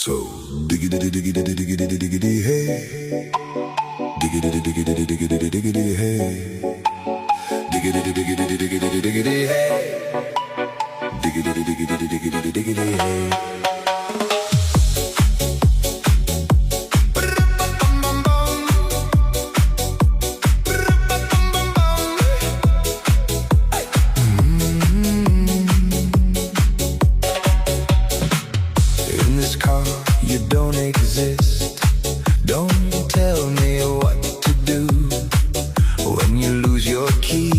So diggity diggity diggity diggity hey, diggity diggity diggity diggity hey, diggity diggity diggity diggity hey, diggity diggity diggity diggity hey. You don't exist. Don't tell me what to do when you lose your keys.